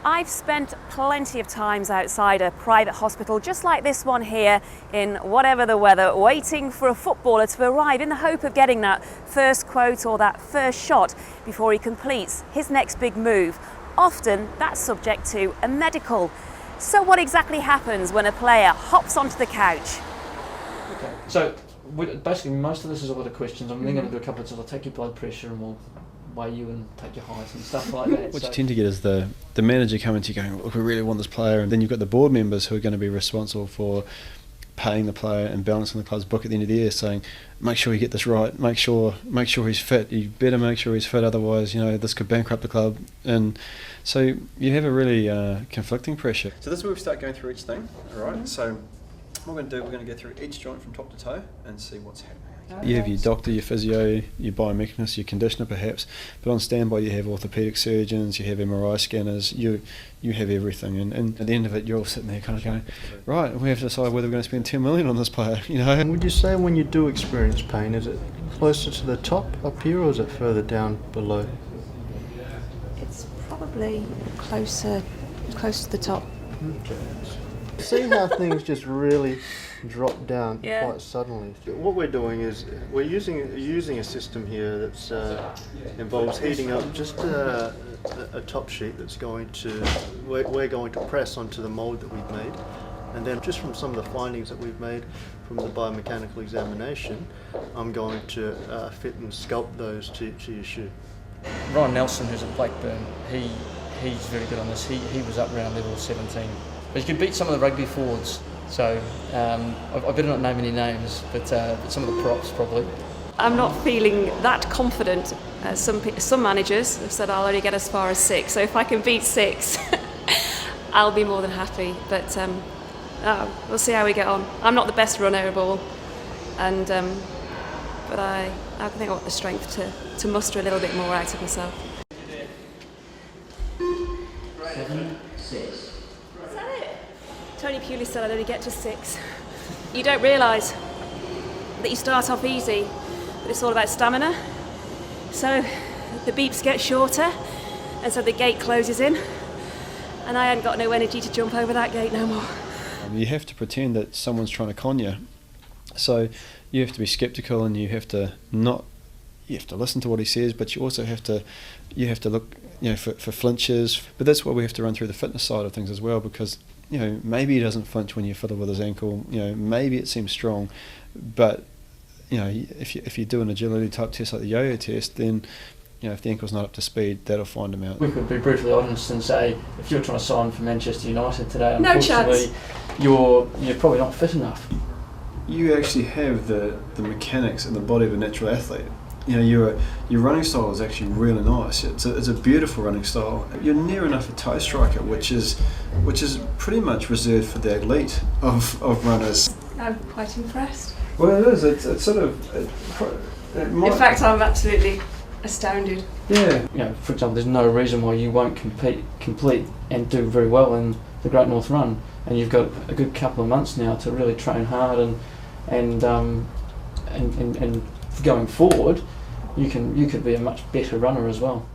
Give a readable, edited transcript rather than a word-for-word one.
I've spent plenty of times outside a private hospital, just like this one here, in whatever the weather, waiting for a footballer to arrive in the hope of getting that first quote or that first shot before he completes his next big move. Often that's subject to a medical. So what exactly happens when a player hops onto the couch? Okay, so basically most of this is a lot of questions. I'm then going to do a couple of things. I'll take your blood pressure and we'll weigh you and take your height and stuff like that. What you tend to get is the manager coming to you going, look, we really want this player, and then you've got the board members who are going to be responsible for paying the player and balancing the club's book at the end of the year, saying, make sure you get this right, make sure he's fit, you better make sure he's fit, otherwise, this could bankrupt the club. And so you have a really conflicting pressure. So this is where we start going through each thing, alright? So what we're going to do, we're going to go through each joint from top to toe and see what's happening. You have your doctor, your physio, your biomechanist, your conditioner perhaps, but on standby you have orthopaedic surgeons, you have MRI scanners, you have everything, and at the end of it you're all sitting there kind of going, right, we have to decide whether we're going to spend 10 million on this player, And would you say when you do experience pain, is it closer to the top up here or is it further down below? It's probably closer to the top. Okay. See how things just really drop down quite suddenly. What we're doing is we're using a system here that's involves heating up just a top sheet that's going to we're going to press onto the mould that we've made, and then just from some of the findings that we've made from the biomechanical examination, I'm going to fit and sculpt those to your shoe. Ryan Nelson, who's at Blackburn, he's very good on this. He was up around level 17. But you can beat some of the rugby forwards. So I better not name any names, but some of the props probably. I'm not feeling that confident. Some managers have said I'll only get as far as 6, so if I can beat 6, I'll be more than happy. But we'll see how we get on. I'm not the best runner of all, and but I think I've got the strength to muster a little bit more out of myself. 7, 6. Tony Pulis said I'd only get to 6. You don't realise that you start off easy, but it's all about stamina. So the beeps get shorter, and so the gate closes in, and I hadn't got no energy to jump over that gate no more. You have to pretend that someone's trying to con you. So you have to be sceptical, and you have to listen to what he says, but you also have to look for flinches. But that's why we have to run through the fitness side of things as well, because maybe he doesn't flinch when you fiddle with his ankle, maybe it seems strong, but if you do an agility type test like the yo-yo test, then if the ankle's not up to speed, that'll find him out. We could be brutally honest and say, if you're trying to sign for Manchester United today, no unfortunately, chance. You're probably not fit enough. You actually have the mechanics and the body of a natural athlete. Your running style is actually really nice. It's a beautiful running style. You're near enough a toe striker, which is pretty much reserved for the elite of runners. I'm quite impressed. Well, it is. It's sort of. In fact, I'm absolutely astounded. Yeah. For example, there's no reason why you won't complete and do very well in the Great North Run, and you've got a good couple of months now to really train hard and going forward, you could be a much better runner as well.